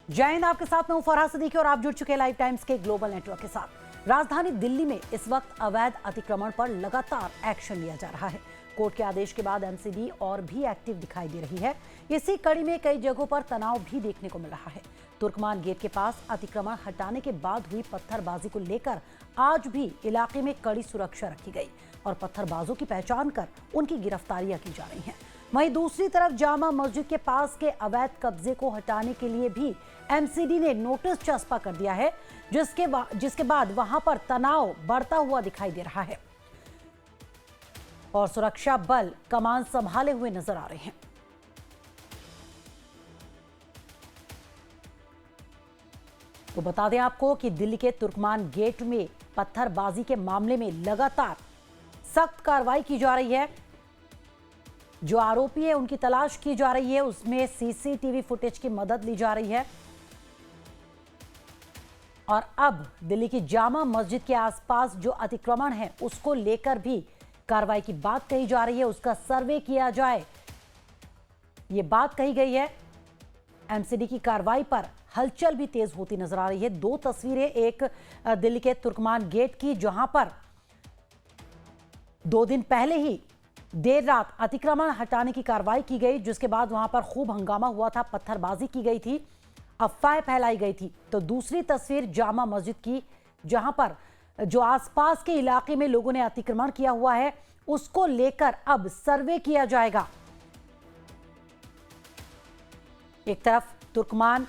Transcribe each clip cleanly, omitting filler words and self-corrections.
जय हिंद। आपके साथ मैं हूं फरहाद सिद्दीकी और आप जुड़ चुके हैं लाइव टाइम्स के ग्लोबल नेटवर्क के साथ। राजधानी दिल्ली में इस वक्त अवैध अतिक्रमण पर लगातार एक्शन लिया जा रहा है। कोर्ट के आदेश के बाद एमसीडी और भी एक्टिव दिखाई दे रही है। इसी कड़ी में कई जगहों पर तनाव भी देखने को मिल रहा है। तुर्कमान गेट के पास अतिक्रमण हटाने के बाद हुई पत्थरबाजी को लेकर आज भी इलाके में कड़ी सुरक्षा रखी गई और पत्थरबाजों की पहचान कर उनकी गिरफ्तारियां की जा रही हैं। वहीं दूसरी तरफ जामा मस्जिद के पास के अवैध कब्जे को हटाने के लिए भी एमसीडी ने नोटिस चस्पा कर दिया है, जिसके बाद वहां पर तनाव बढ़ता हुआ दिखाई दे रहा है और सुरक्षा बल कमान संभाले हुए नजर आ रहे हैं। तो बता दें आपको कि दिल्ली के तुर्कमान गेट में पत्थरबाजी के मामले में लगातार सख्त कार्रवाई की जा रही है। जो आरोपी है उनकी तलाश की जा रही है, उसमें सीसीटीवी फुटेज की मदद ली जा रही है और अब दिल्ली की जामा मस्जिद के आसपास जो अतिक्रमण है उसको लेकर भी कार्रवाई की बात कही जा रही है। उसका सर्वे किया जाए, ये बात कही गई है। एमसीडी की कार्रवाई पर हलचल भी तेज होती नजर आ रही है। दो तस्वीरें, एक दिल्ली के तुर्कमान गेट की, जहां पर 2 दिन पहले ही देर रात अतिक्रमण हटाने की कार्रवाई की गई, जिसके बाद वहां पर खूब हंगामा हुआ था, पत्थरबाजी की गई थी, अफवाहें फैलाई गई थी। तो दूसरी तस्वीर जामा मस्जिद की, जहां पर जो आसपास के इलाके में लोगों ने अतिक्रमण किया हुआ है उसको लेकर अब सर्वे किया जाएगा। एक तरफ तुर्कमान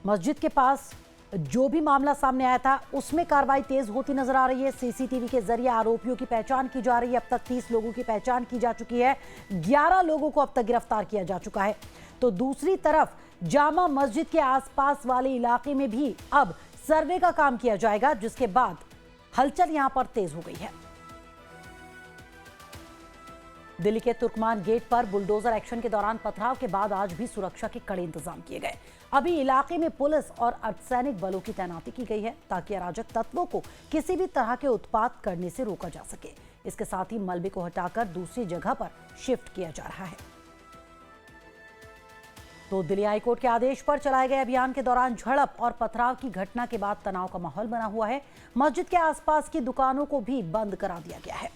मस्जिद के पास जो भी मामला सामने आया था उसमें कार्रवाई तेज होती नजर आ रही है। सीसीटीवी के जरिए आरोपियों की पहचान की जा रही है। अब तक 30 लोगों की पहचान की जा चुकी है, 11 लोगों को अब तक गिरफ्तार किया जा चुका है। तो दूसरी तरफ जामा मस्जिद के आसपास वाले इलाके में भी अब सर्वे का काम किया जाएगा, जिसके बाद हलचल यहां पर तेज हो गई है। दिल्ली के तुर्कमान गेट पर बुलडोजर एक्शन के दौरान पथराव के बाद आज भी सुरक्षा के कड़े इंतजाम किए गए। अभी इलाके में पुलिस और अर्धसैनिक बलों की तैनाती की गई है ताकि अराजक तत्वों को किसी भी तरह के उत्पात करने से रोका जा सके। इसके साथ ही मलबे को हटाकर दूसरी जगह पर शिफ्ट किया जा रहा है। तो दिल्ली हाईकोर्ट के आदेश पर चलाए गए अभियान के दौरान झड़प और पथराव की घटना के बाद तनाव का माहौल बना हुआ है। मस्जिद के आसपास की दुकानों को भी बंद करा दिया गया है।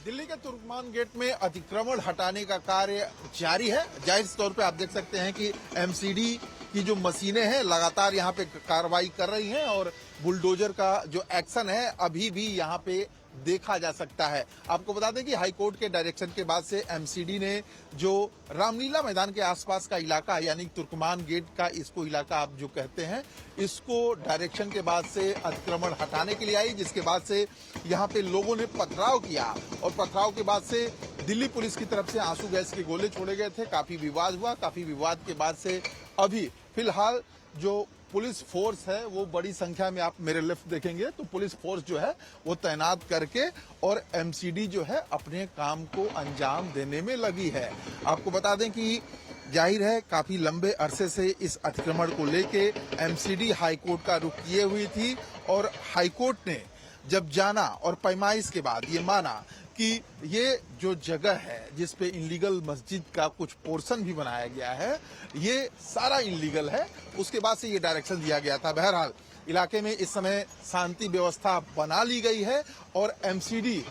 दिल्ली के तुर्कमान गेट में अतिक्रमण हटाने का कार्य जारी है। जाहिर तौर पे आप देख सकते हैं कि एमसीडी की जो मशीनें हैं लगातार यहाँ पे कार्रवाई कर रही हैं और बुलडोजर का जो एक्शन है अभी भी यहाँ पे देखा जा सकता है। आपको बता दें कि हाईकोर्ट के डायरेक्शन के बाद से एमसीडी ने जो रामलीला मैदान के आसपास का इलाका है, यानी तुर्कमान गेट का इसको इलाका आप जो कहते हैं, इसको डायरेक्शन के बाद से अतिक्रमण हटाने के लिए आई, जिसके बाद से यहाँ पे लोगों ने पथराव किया और पथराव के बाद से दिल्ली पुलिस की तरफ से आंसू गैस के गोले छोड़े गए थे। काफी विवाद हुआ। काफी विवाद के बाद से अभी फिलहाल जो पुलिस फोर्स है वो बड़ी संख्या में, आप मेरे लेफ्ट देखेंगे तो पुलिस फोर्स जो है वो तैनात करके और एमसीडी जो है अपने काम को अंजाम देने में लगी है। आपको बता दें कि जाहिर है काफी लंबे अरसे से इस अतिक्रमण को लेके एमसीडी हाईकोर्ट का रुख किए हुई थी और हाईकोर्ट ने जब जाना और पैमाइश के बाद ये माना कि ये जो जगह है जिस पे इनलीगल मस्जिद का कुछ पोर्शन भी बनाया गया है ये सारा इनलीगल है, उसके बाद से ये डायरेक्शन दिया गया था। बहरहाल इलाके में इस समय शांति व्यवस्था बना ली गई है और एमसीडी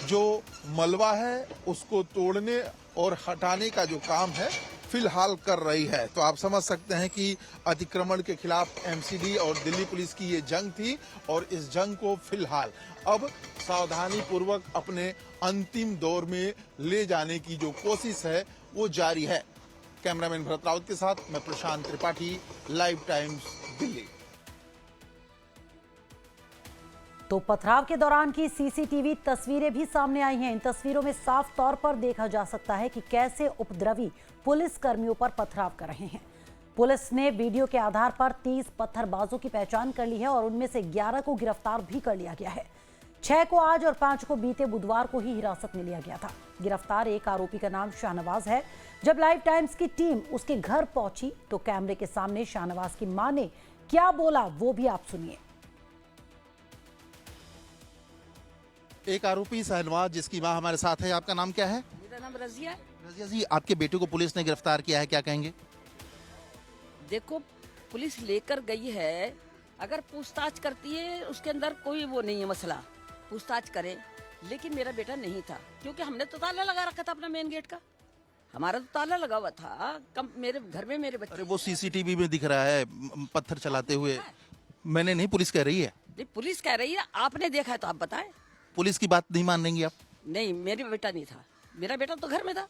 जो मलबा है उसको तोड़ने और हटाने का जो काम है फिलहाल कर रही है। तो आप समझ सकते हैं कि अतिक्रमण के खिलाफ एमसीडी और दिल्ली पुलिस की ये जंग थी और इस जंग को फिलहाल अब सावधानी पूर्वक अपने अंतिम दौर में ले जाने की जो कोशिश है वो जारी है। कैमरामैन भरत राउत के साथ मैं प्रशांत त्रिपाठी, लाइव टाइम्स दिल्ली। तो पथराव के दौरान की सीसीटीवी तस्वीरें भी सामने आई हैं। इन तस्वीरों में साफ तौर पर देखा जा सकता है कि कैसे उपद्रवी पुलिस कर्मियों पर पथराव कर रहे हैं। पुलिस ने वीडियो के आधार पर 30 पत्थरबाजों की पहचान कर ली है और उनमें से 11 को गिरफ्तार भी कर लिया गया है। 6 को आज और 5 को बीते बुधवार को ही हिरासत में लिया गया था। गिरफ्तार एक आरोपी का नाम शाहनवाज है। जब लाइव टाइम्स की टीम उसके घर पहुंची तो कैमरे के सामने शाहनवाज की मां ने क्या बोला वो भी आप सुनिए। एक आरोपी शाहनवाज जिसकी मां हमारे साथ है, आपका नाम क्या है? मेरा नाम रजिया है। रजिया जी, आपके बेटे को पुलिस ने गिरफ्तार किया है, क्या कहेंगे? देखो, पुलिस लेकर गई है, अगर पूछताछ करती है उसके अंदर कोई वो नहीं है मसला, पूछताछ करे, लेकिन मेरा बेटा नहीं था क्योंकि हमने तो ताला लगा रखा था अपना मेन गेट का, हमारा तो ताला लगा हुआ था। कम मेरे घर में मेरे अरे बच्चे, वो सीसीटीवी में दिख रहा है पत्थर चलाते हुए। मैंने नहीं, पुलिस कह रही है। नहीं, पुलिस कह रही है, आपने देखा है तो आप बताएं। पुलिस की बात नहीं मानेंगे आप? नहीं, मेरा बेटा नहीं था, मेरा बेटा तो घर में था।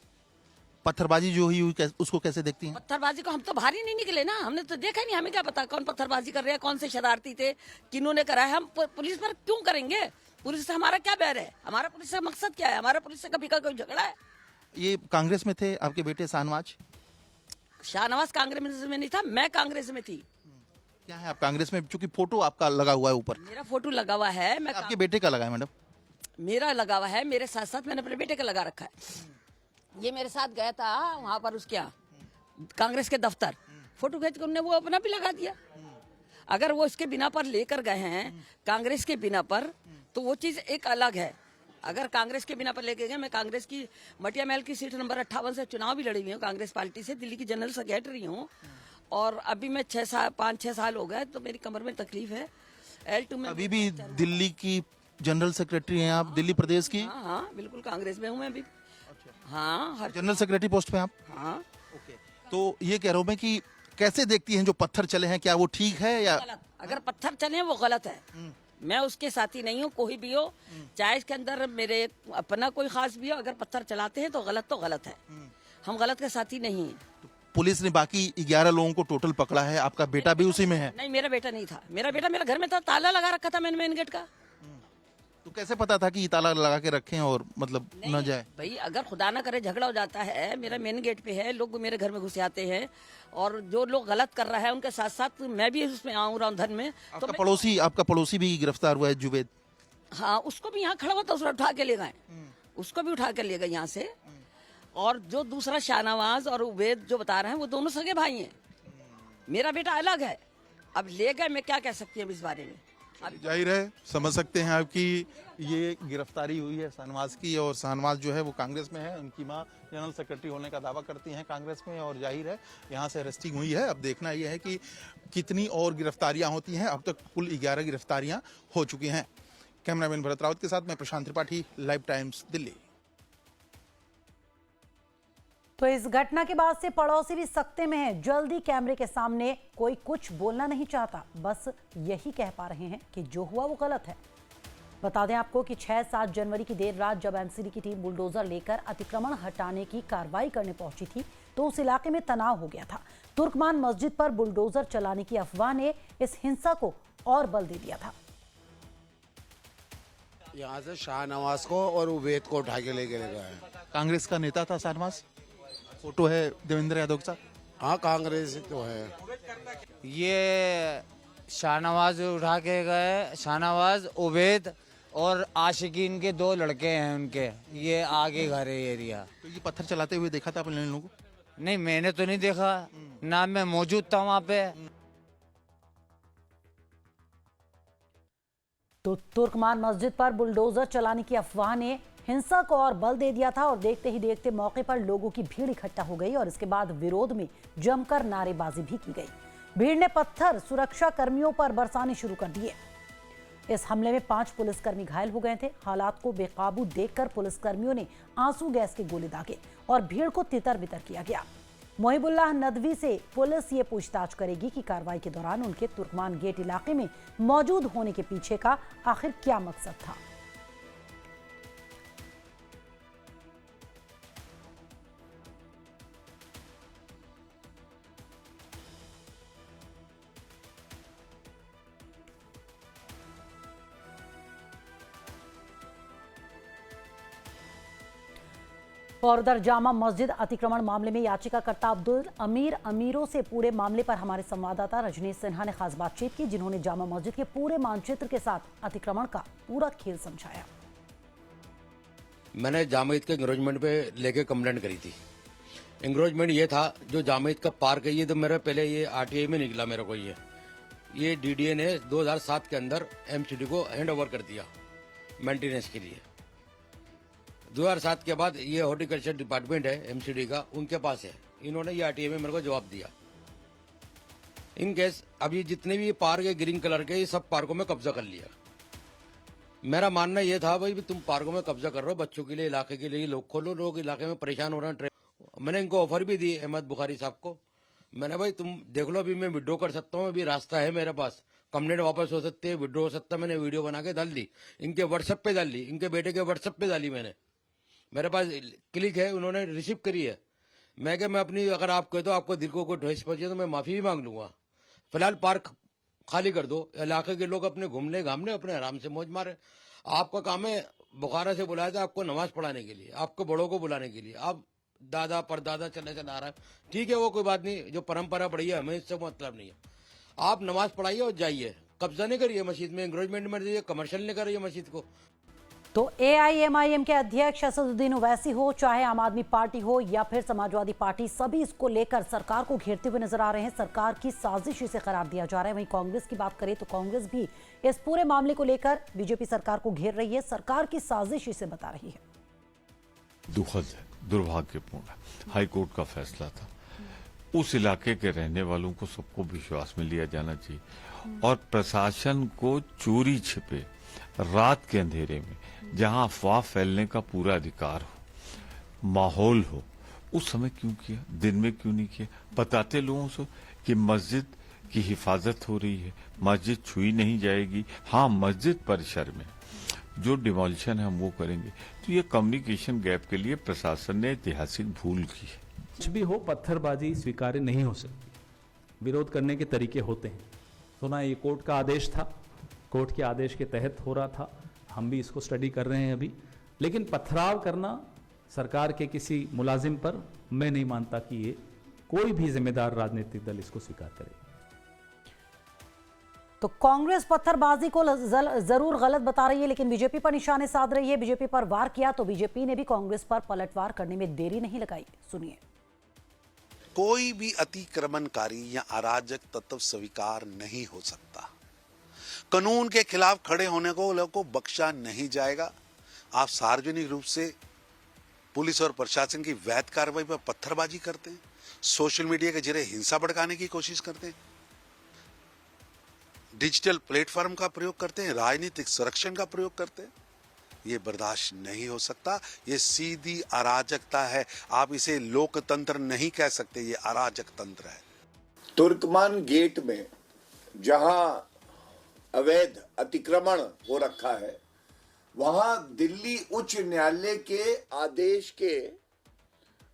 पत्थरबाजी जो हुई उसको कैसे देखती हैं? पत्थरबाजी को हम तो बाहर ही नहीं निकले ना, हमने तो देखा ही नहीं, हमें क्या पता कौन पत्थरबाजी कर रहे हैं, कौन से शरारती थे, किन्होंने करा है। हम पुलिस पर क्यों करेंगे? पुलिस से हमारा क्या बैर है? हमारा पुलिस का मकसद क्या है? हमारा पुलिस से कभी का कोई झगड़ा है? ये कांग्रेस में थे आपके बेटे शाहनवाज? शाहनवाज कांग्रेस में नहीं था, मैं कांग्रेस में थी। क्या है आप कांग्रेस में? चूंकि फोटो आपका लगा हुआ है ऊपर। मेरा फोटो लगा हुआ है, मैं आपके बेटे का लगा है मैडम? मेरा लगा हुआ है, मेरे साथ साथ मैंने अपने बेटे का लगा रखा है। ये मेरे साथ गया था वहां पर उसके यहाँ कांग्रेस के दफ्तर, फोटो खींच कर उन्होंने वो अपना भी लगा दिया। अगर वो इसके बिना पर लेकर गए हैं कांग्रेस के बिना पर, तो वो चीज एक अलग है। अगर कांग्रेस के बिना पर लेके गए, मैं कांग्रेस की मटिया महल की सीट नंबर 58 से चुनाव भी लड़ी हुई हूँ, कांग्रेस पार्टी से, दिल्ली की जनरल सेक्रेटरी हूँ। और अभी मैं 5-6 साल हो गए तो मेरी कमर में तकलीफ है। L2 में अभी भी दिल्ली की जनरल सेक्रेटरी हैं आप, दिल्ली प्रदेश की? हाँ हाँ, बिल्कुल कांग्रेस में हूँ मैं अभी। हाँ, हर जनरल सेक्रेटरी पोस्ट पे आप? हाँ। तो ये कह रहा हूँ मैं कि कैसे देखती हैं जो पत्थर चले हैं, क्या वो ठीक है या? गलत, अगर पत्थर चले वो गलत है। मैं उसके साथी नहीं हूँ, कोई भी हो, चाहे इसके अंदर मेरे अपना कोई खास भी हो, अगर पत्थर चलाते हैं तो गलत है। हम गलत के साथी नहीं हैं। पुलिस ने बाकी 11 लोगों को टोटल पकड़ा है, आपका बेटा भी उसी में है? नहीं, मेरा बेटा नहीं था, मेरा बेटा मेरे घर में था, ताला लगा रखा था मैंने मेन गेट का। तो कैसे पता था कि ये ताला लगा के रखें और मतलब न जाए? भाई, अगर खुदा ना करे झगड़ा हो जाता है, मेरा मेन गेट पे है, लोग मेरे घर में घुस आते हैं, और जो लोग गलत कर रहा है उनके साथ साथ मैं भी उसमें आऊँ रौंधन में। तो आपका पड़ोसी भी गिरफ्तार हुआ है, जुबेद। हाँ, उसको भी यहाँ खड़ा हुआ था, उसको उठा के ले गए, उसको भी उठा के ले गए यहाँ से। और जो दूसरा शाहनवाज और उबैद जो बता रहे हैं, वो दोनों सगे भाई हैं, मेरा बेटा अलग है। अब ले गए, मैं क्या कह सकती हूँ इस बारे में? जाहिर है, समझ सकते हैं आपकी ये गिरफ्तारी हुई है शाहनवाज की, और शाहनवाज जो है वो कांग्रेस में है, उनकी मां जनरल सेक्रेटरी होने का दावा करती हैं कांग्रेस में, और जाहिर है यहाँ से अरेस्टिंग हुई है। अब देखना यह है कि कितनी और गिरफ्तारियां होती हैं। अब तक कुल 11 गिरफ्तारियां हो चुकी हैं। कैमरामैन भरत रावत के साथ मैं प्रशांत त्रिपाठी, लाइव टाइम्स, दिल्ली। तो इस घटना के बाद से पड़ोसी भी सख्ते में हैं। जल्दी कैमरे के सामने कोई कुछ बोलना नहीं चाहता, बस यही कह पा रहे हैं कि जो हुआ वो गलत है। बता दें आपको कि 6-7 जनवरी की देर रात जब एमसीडी की टीम बुलडोजर लेकर अतिक्रमण हटाने की कार्रवाई करने पहुंची थी तो उस इलाके में तनाव हो गया था। तुर्कमान मस्जिद पर बुलडोजर चलाने की अफवाह ने इस हिंसा को और बल दे दिया था। यहाँ से शाहनवाज को और उबैद को उठा के लेके गए। कांग्रेस का नेता था शाहनवाज, फोटो है देवेंद्र यादव के साथ। हाँ, कांग्रेस तो है। ये शाहनवाज उठा के गए, शाहनवाज, उबैद और आशिकीन के 2 लड़के हैं उनके, ये आगे घर है एरिया। तो ये पत्थर चलाते हुए देखा था आपने लोगों को? नहीं, मैंने तो नहीं देखा ना, मैं मौजूद था वहाँ पे। तो तुर्कमान मस्जिद पर बुलडोजर चलाने की अफवाह ने हिंसा को और बल दे दिया था और देखते ही देखते मौके पर लोगों की भीड़ इकट्ठा हो गई और इसके बाद विरोध में जमकर नारेबाजी भी की गई। भीड़ ने पत्थर सुरक्षा कर्मियों पर बरसाने शुरू कर दिए। इस हमले में 5 पुलिसकर्मी घायल हो गए थे। हालात को बेकाबू देखकर पुलिसकर्मियों ने आंसू गैस के गोले दागे और भीड़ को तितर बितर किया गया। मोहिबुल्लाह नदवी से पुलिस ये पूछताछ करेगी कि कार्रवाई के दौरान उनके तुर्कमान गेट इलाके में मौजूद होने के पीछे का आखिर क्या मकसद था। और उधर जामा मस्जिद अतिक्रमण मामले में याचिकाकर्ता अब्दुल अमीर अमीरों से पूरे मामले पर हमारे संवाददाता रजनीश सिन्हा ने खास बातचीत की, जिन्होंने जामा मस्जिद के पूरे मानचित्र के साथ अतिक्रमण का पूरा खेल समझाया। मैंने जामा ईद के इंक्रोचमेंट पे लेके कंप्लेंट करी थी। इंक्रोचमेंट ये था, जो जामा ईद का पार्क है, ये तो मेरा पहले ये आरटीआई में निकला मेरे को। ये डीडीए ने 2007 के अंदर एमसीडी को हैंड ओवर कर दिया। मेंटेनेंस के लिए। 2007 के बाद ये हॉर्टिकल्चर डिपार्टमेंट है एमसीडी का, उनके पास है। इन्होंने ये आरटीए में मेरे को जवाब दिया। इन केस अभी जितने भी पार्क है ग्रीन कलर के, ये सब पार्कों में कब्जा कर लिया। मेरा मानना ये था भाई तुम पार्कों में कब्जा कर रहे हो, बच्चों के लिए, इलाके के लिए लोग खोलो, लोग इलाके में परेशान हो रहे हैं। मैंने इनको ऑफर भी दी अहमद बुखारी साहब को, मैंने भाई तुम देख लो, अभी मैं विड्रॉ कर सकता हूँ, अभी रास्ता है मेरे पास, कंप्लेंट वापस हो सकती है, विड्रॉ हो सकता है। मैंने वीडियो बना के डाल दी, इनके व्हाट्सएप पे डाल दी, इनके बेटे के व्हाट्सएप पे डाली मैंने, मेरे पास क्लिक है, उन्होंने रिसीव करी है। मैं क्या, मैं अपनी, अगर आप कह दो आपको दिल को कोई ठेस पहुंचे तो मैं माफी भी मांग लूंगा। फिलहाल पार्क खाली कर दो, इलाके के लोग अपने घूमने घामने अपने आराम से मौज मारे। आपका काम है बुखारा से बुलाया था आपको नमाज पढ़ाने के लिए, आपको बड़ों को बुलाने के लिए, आप दादा परदादा चला आ रहा है, ठीक है, वो कोई बात नहीं, जो परंपरा पड़ी है हमें इससे मतलब नहीं है। आप नमाज पढ़ाइए और जाइए, कब्जा नहीं करिए मस्जिद में, एंक्रोचमेंट में जाइए, कमर्शियल नहीं करिए मस्जिद को। तो एआईएमआईएम के अध्यक्ष असदुद्दीन ओवैसी हो, चाहे आम आदमी पार्टी हो या फिर समाजवादी पार्टी, सभी इसको लेकर सरकार को घेरते हुए नजर आ रहे हैं। सरकार की साजिश इसे करार दिया जा रहा है। वहीं कांग्रेस की बात करें तो कांग्रेस भी इस पूरे मामले को लेकर बीजेपी सरकार को घेर रही है, सरकार की साजिश इसे बता रही है। दुखद है, दुर्भाग्यपूर्ण है। हाईकोर्ट का फैसला था, उस इलाके के रहने वालों को सबको विश्वास में लिया जाना चाहिए और प्रशासन को चोरी छिपे रात के अंधेरे में जहां अफवाह फैलने का पूरा अधिकार हो, माहौल हो, उस समय क्यों किया, दिन में क्यों नहीं किया। बताते लोगों से कि मस्जिद की हिफाजत हो रही है, मस्जिद छुई नहीं जाएगी। हाँ, मस्जिद परिसर में जो डिमोलिशन है हम वो करेंगे। तो ये कम्युनिकेशन गैप के लिए प्रशासन ने ऐतिहासिक भूल की है। कुछ भी हो, पत्थरबाजी स्वीकार्य नहीं हो सकती, विरोध करने के तरीके होते हैं। सुना ये कोर्ट का आदेश था, कोर्ट के आदेश के तहत हो रहा था, हम भी इसको स्टडी कर रहे हैं अभी। लेकिन पथराव करना सरकार के किसी मुलाजिम पर, मैं नहीं मानता कि ये कोई भी जिम्मेदार राजनीतिक दल इसको स्वीकार करे। तो कांग्रेस पत्थरबाजी को जरूर गलत बता रही है, लेकिन बीजेपी पर निशाने साध रही है। बीजेपी पर वार किया तो बीजेपी ने भी कांग्रेस पर पलटवार करने में देरी नहीं लगाई। सुनिए। कोई भी अतिक्रमणकारी या अराजक तत्व स्वीकार नहीं हो सकता। कानून के खिलाफ खड़े होने को लोगों को बख्शा नहीं जाएगा। आप सार्वजनिक रूप से पुलिस और प्रशासन की वैध कार्रवाई पर पत्थरबाजी करते हैं, सोशल मीडिया के जरिए हिंसा भड़काने की कोशिश करते हैं, डिजिटल प्लेटफॉर्म का प्रयोग करते हैं, राजनीतिक संरक्षण का प्रयोग करते हैं। ये बर्दाश्त नहीं हो सकता। ये सीधी अराजकता है। आप इसे लोकतंत्र नहीं कह सकते, ये अराजक तंत्र है। तुर्कमान गेट में जहां अवैध अतिक्रमण हो रखा है, वहां दिल्ली उच्च न्यायालय के आदेश के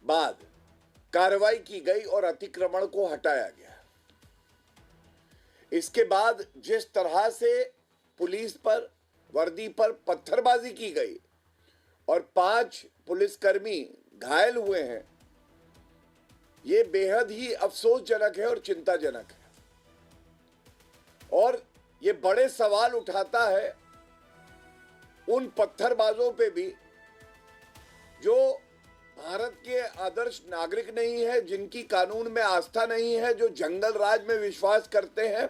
बाद कार्रवाई की गई और अतिक्रमण को हटाया गया। इसके बाद जिस तरह से पुलिस पर, वर्दी पर पत्थरबाजी की गई और 5 पुलिसकर्मी घायल हुए हैं, ये बेहद ही अफसोसजनक है और चिंताजनक है। और ये बड़े सवाल उठाता है उन पत्थरबाजों पे भी जो भारत के आदर्श नागरिक नहीं है, जिनकी कानून में आस्था नहीं है, जो जंगल राज में विश्वास करते हैं।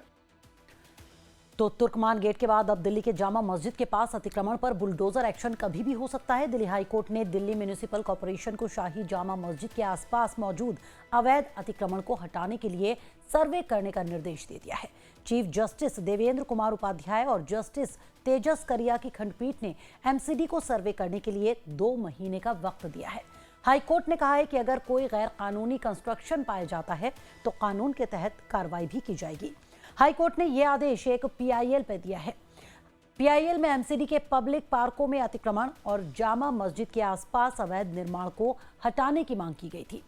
तो तुर्कमान गेट के बाद अब दिल्ली के जामा मस्जिद के पास अतिक्रमण पर बुलडोजर एक्शन कभी भी हो सकता है। दिल्ली हाईकोर्ट ने दिल्ली म्युनिसिपल कॉर्पोरेशन को शाही जामा मस्जिद के आसपास मौजूद अवैध अतिक्रमण को हटाने के लिए सर्वे करने का निर्देश दे दिया है। चीफ जस्टिस देवेंद्र कुमार उपाध्याय और जस्टिस तेजस करिया की खंडपीठ ने एमसीडी को सर्वे करने के लिए 2 महीने का वक्त दिया है। हाईकोर्ट ने कहा है कि अगर कोई गैर कानूनी कंस्ट्रक्शन पाया जाता है तो कानून के तहत कार्रवाई भी की जाएगी। हाईकोर्ट ने यह आदेश एक पीआईएल पे दिया है। पीआईएल में एमसीडी के पब्लिक पार्कों में अतिक्रमण और जामा मस्जिद के आसपास अवैध निर्माण को हटाने की मांग की गई थी।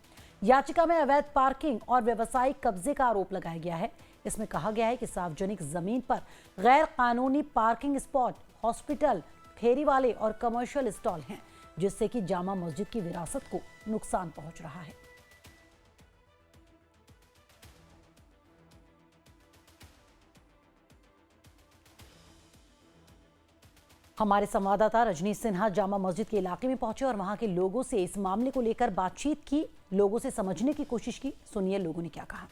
याचिका में अवैध पार्किंग और व्यावसायिक कब्जे का आरोप लगाया गया है। इसमें कहा गया है कि सार्वजनिक जमीन पर गैर कानूनी पार्किंग स्पॉट, हॉस्पिटल, फेरी वाले और कमर्शियल स्टॉल हैं, जिससे कि जामा मस्जिद की विरासत को नुकसान पहुंच रहा है। हमारे संवाददाता रजनीश सिन्हा जामा मस्जिद के इलाके में पहुंचे और वहां के लोगों से इस मामले को लेकर बातचीत की, लोगों से समझने की कोशिश की। सुनिए लोगों ने क्या कहा।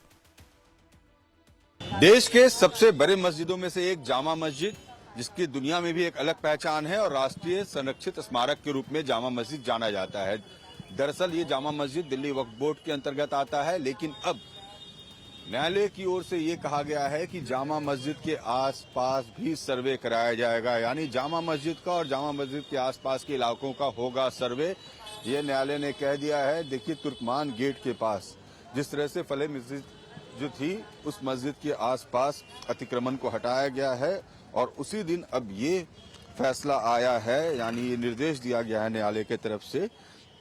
देश के सबसे बड़े मस्जिदों में से एक जामा मस्जिद जिसकी दुनिया में भी एक अलग पहचान है और राष्ट्रीय संरक्षित स्मारक के रूप में जामा मस्जिद जाना जाता है। दरअसल ये जामा मस्जिद दिल्ली वक्फ बोर्ड के अंतर्गत आता है, लेकिन अब न्यायालय की ओर से ये कहा गया है कि जामा मस्जिद के आसपास भी सर्वे कराया जाएगा, यानी जामा मस्जिद का और जामा मस्जिद के आसपास के इलाकों का होगा सर्वे। ये न्यायालय ने कह दिया है। देखिए, तुर्कमान गेट के पास जिस तरह से फले मस्जिद जो थी, उस मस्जिद के आसपास अतिक्रमण को हटाया गया है और उसी दिन अब ये फैसला आया है, यानी ये निर्देश दिया गया है न्यायालय की तरफ से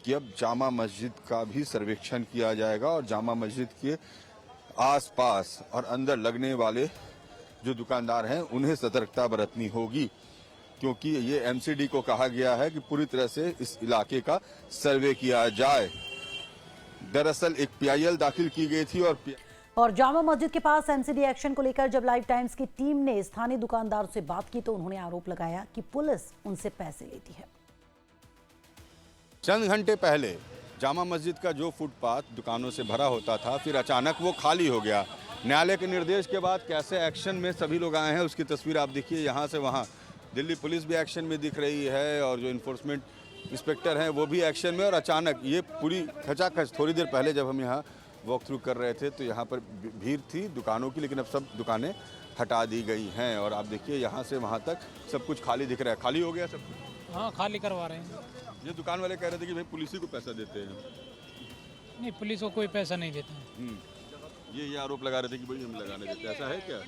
कि अब जामा मस्जिद का भी सर्वेक्षण किया जाएगा और जामा मस्जिद के आसपास और अंदर लगने वाले जो दुकानदार हैं उन्हें सतर्कता बरतनी होगी, क्योंकि ये एमसीडी को कहा गया है कि पूरी तरह से इस इलाके का सर्वे किया जाए। दरअसल एक पीआईएल दाखिल की गई थी और जामा मस्जिद के पास एमसीडी एक्शन को लेकर जब लाइव टाइम्स की टीम ने स्थानीय दुकानदारों से बात की तो उन्होंने आरोप लगाया कि पुलिस उनसे पैसे लेती है। चंद घंटे पहले जामा मस्जिद का जो फुटपाथ दुकानों से भरा होता था, फिर अचानक वो खाली हो गया। न्यायालय के निर्देश के बाद कैसे एक्शन में सभी लोग आए हैं उसकी तस्वीर आप देखिए। यहाँ से वहाँ दिल्ली पुलिस भी एक्शन में दिख रही है और जो इन्फोर्समेंट इंस्पेक्टर हैं वो भी एक्शन में। और अचानक ये पूरी खचाखच, थोड़ी देर पहले जब हम यहाँ वॉक थ्रू कर रहे थे तो यहाँ पर भीड़ थी दुकानों की, लेकिन अब सब दुकानें हटा दी गई हैं और आप देखिए यहाँ से वहाँ तक सब कुछ खाली दिख रहा है। खाली हो गया सब कुछ? हाँ, खाली करवा रहे हैं। ये दुकान वाले कह रहे थे कि भाई पुलिस ही को पैसा देते हैं। नहीं, पुलिस को कोई पैसा नहीं देता। ये आरोप लगा रहे थे कि भाई हम लगाने देते, ऐसा है क्या?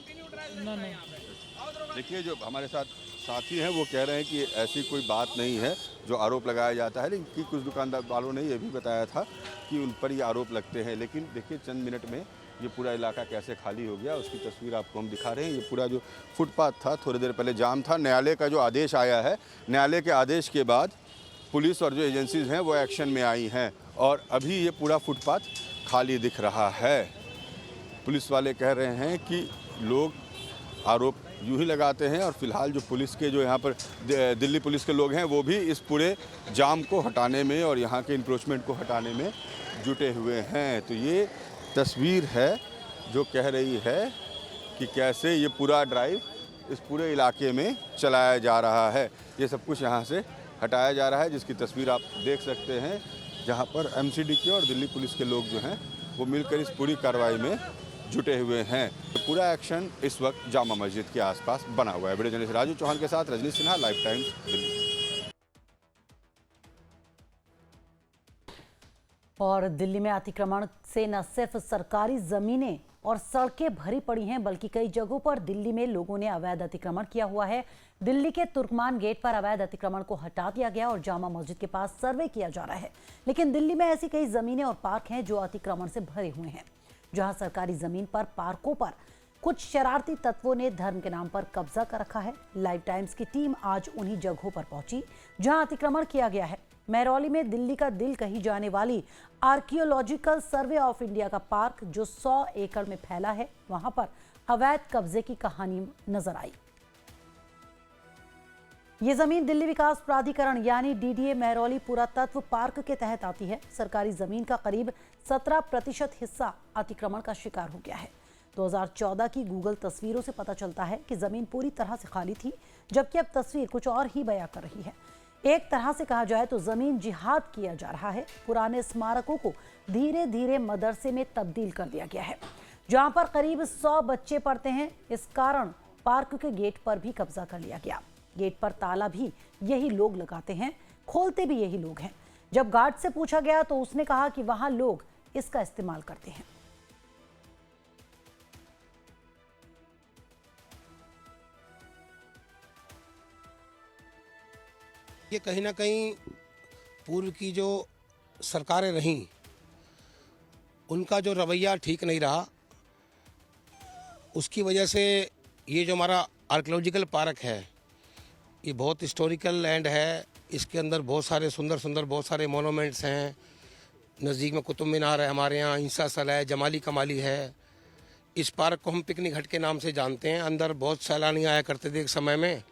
नहीं। देखिए, जो हमारे साथी हैं वो कह रहे हैं कि ऐसी कोई बात नहीं है जो आरोप लगाया जाता है, लेकिन कुछ दुकानदार वालों ने ये भी बताया था कि उन पर ये आरोप लगते हैं। लेकिन देखिए, चंद मिनट में ये पूरा इलाका कैसे खाली हो गया उसकी तस्वीर आपको हम दिखा रहे हैं। ये पूरा जो फुटपाथ था थोड़ी देर पहले जाम था। न्यायालय का जो आदेश आया है, न्यायालय के आदेश के बाद पुलिस और जो एजेंसीज हैं वो एक्शन में आई हैं और अभी ये पूरा फुटपाथ खाली दिख रहा है। पुलिस वाले कह रहे हैं कि लोग आरोप यूं ही लगाते हैं और फिलहाल जो पुलिस के जो यहाँ पर दिल्ली पुलिस के लोग हैं वो भी इस पूरे जाम को हटाने में और यहाँ के इंक्रोचमेंट को हटाने में जुटे हुए हैं। तो ये तस्वीर है जो कह रही है कि कैसे ये पूरा ड्राइव इस पूरे इलाके में चलाया जा रहा है। ये सब कुछ यहाँ से हटाया जा रहा है, जिसकी तस्वीर आप देख सकते हैं, जहाँ पर एमसीडी के और दिल्ली पुलिस के लोग जो हैं वो मिलकर इस पूरी कार्रवाई में जुटे हुए हैं। तो पूरा एक्शन इस वक्त जामा मस्जिद के आसपास बना हुआ है। वीडियो जर्नलिस्ट राजू चौहान के साथ रजनी सिन्हा, लाइव टाइम्स, दिल्ली। और दिल्ली में अतिक्रमण से न सिर्फ सरकारी जमीनें और सड़कें भरी पड़ी हैं, बल्कि कई जगहों पर दिल्ली में लोगों ने अवैध अतिक्रमण किया हुआ है। दिल्ली के तुर्कमान गेट पर अवैध अतिक्रमण को हटा दिया गया और जामा मस्जिद के पास सर्वे किया जा रहा है। लेकिन दिल्ली में ऐसी कई जमीनें और पार्क हैं जो अतिक्रमण से भरे हुए हैं। जहां सरकारी जमीन पर पार्कों पर कुछ शरारती तत्वों ने धर्म के नाम पर कब्जा कर रखा है। लाइव टाइम्स की टीम आज उन्हीं जगहों पर पहुंची जहां अतिक्रमण किया गया है। महरौली में दिल्ली का दिल कही जाने वाली आर्कियोलॉजिकल सर्वे ऑफ इंडिया का पार्क जो 100 एकड़ में फैला है, वहां पर अवैध कब्जे की कहानी नजर आई। ये जमीन दिल्ली विकास प्राधिकरण यानी डीडीए महरौली पुरातत्व पार्क के तहत आती है। सरकारी जमीन का करीब 17% हिस्सा अतिक्रमण का शिकार हो गया है। 2014 की गूगल तस्वीरों से पता चलता है कि जमीन पूरी तरह से खाली थी, जबकि अब तस्वीर कुछ और ही बयां कर रही है। एक तरह से कहा जाए तो जमीन जिहाद किया जा रहा है। पुराने स्मारकों को धीरे धीरे मदरसे में तब्दील कर दिया गया है, जहां पर करीब 100 बच्चे पढ़ते हैं। इस कारण पार्क के गेट पर भी कब्जा कर लिया गया। गेट पर ताला भी यही लोग लगाते हैं, खोलते भी यही लोग हैं। जब गार्ड से पूछा गया तो उसने कहा कि वहां लोग इसका इस्तेमाल करते हैं। ये कहीं ना कहीं पूर्व की जो सरकारें रहीं उनका जो रवैया ठीक नहीं रहा, उसकी वजह से ये जो हमारा आर्कियोलॉजिकल पार्क है ये बहुत हिस्टोरिकल लैंड है। इसके अंदर बहुत सारे सुंदर बहुत सारे मोनूमेंट्स हैं। नज़दीक में कुतुब मीनार है, हमारे यहाँ इंसा सल है, जमाली कमाली है। इस पार्क को हम पिकनिक हट के नाम से जानते हैं। अंदर बहुत सैलानी आया करते थे एक समय में,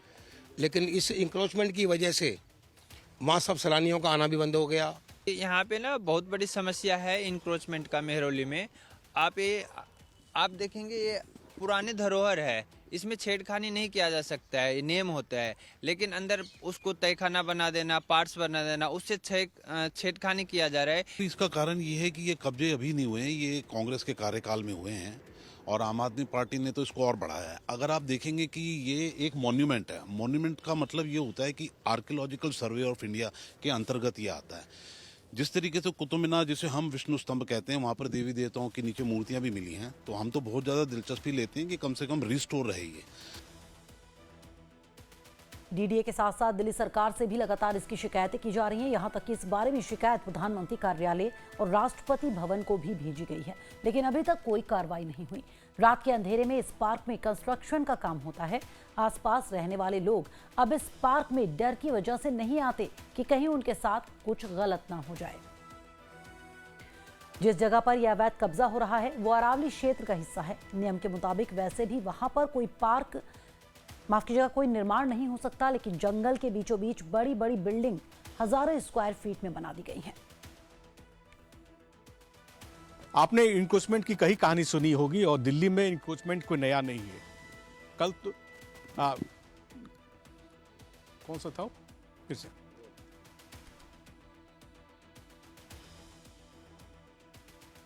लेकिन इस इंक्रोचमेंट की वजह से वहाँ सब सैलानियों का आना भी बंद हो गया। यहाँ पे ना बहुत बड़ी समस्या है इंक्रोचमेंट का महरौली में। आप देखेंगे ये पुरानी धरोहर है, इसमें छेड़खानी नहीं किया जा सकता है, ये नियम होता है। लेकिन अंदर उसको तहखाना बना देना, पार्ट्स बना देना, उससे छेड़खानी किया जा रहा है। इसका कारण ये है कि ये कब्जे अभी नहीं हुए हैं, ये कांग्रेस के कार्यकाल में हुए हैं और आम आदमी पार्टी ने तो इसको और बढ़ाया है। अगर आप देखेंगे कि ये एक मॉन्यूमेंट है, मॉन्यूमेंट का मतलब ये होता है कि आर्कियोलॉजिकल सर्वे ऑफ इंडिया के अंतर्गत ये आता है। जिस तरीके से कुतुब मीनार, जिसे हम विष्णु स्तंभ कहते हैं, वहाँ पर देवी देवताओं के नीचे मूर्तियां भी मिली हैं, तो हम तो बहुत ज़्यादा दिलचस्पी लेते हैं कि कम से कम रिस्टोर रहे ये। डीडीए के साथ साथ दिल्ली सरकार से भी लगातार इसकी शिकायतें की जा रही हैं। यहां तक कि इस बारे में शिकायत प्रधानमंत्री कार्यालय और राष्ट्रपति भवन को भी भेजी गई है, लेकिन अभी तक कोई कार्रवाई नहीं हुई। रात के अंधेरे में इस पार्क में कंस्ट्रक्शन का काम होता है। आसपास रहने वाले लोग अब इस पार्क में डर की वजह से नहीं आते कि कहीं उनके साथ कुछ गलत ना हो जाए। जिस जगह पर यह अवैध कब्जा हो रहा है वो अरावली क्षेत्र का हिस्सा है। नियम के मुताबिक वैसे भी वहां पर कोई पार्क, माफ कीजिएगा, कोई निर्माण नहीं हो सकता, लेकिन जंगल के बीचों बीच बड़ी बड़ी बिल्डिंग हजारों स्क्वायर फीट में बना दी गई हैं। आपने इंक्रोचमेंट की कई कहानी सुनी होगी और दिल्ली में इंक्रोचमेंट कोई नया नहीं है। कल तो कौन सा था फिर से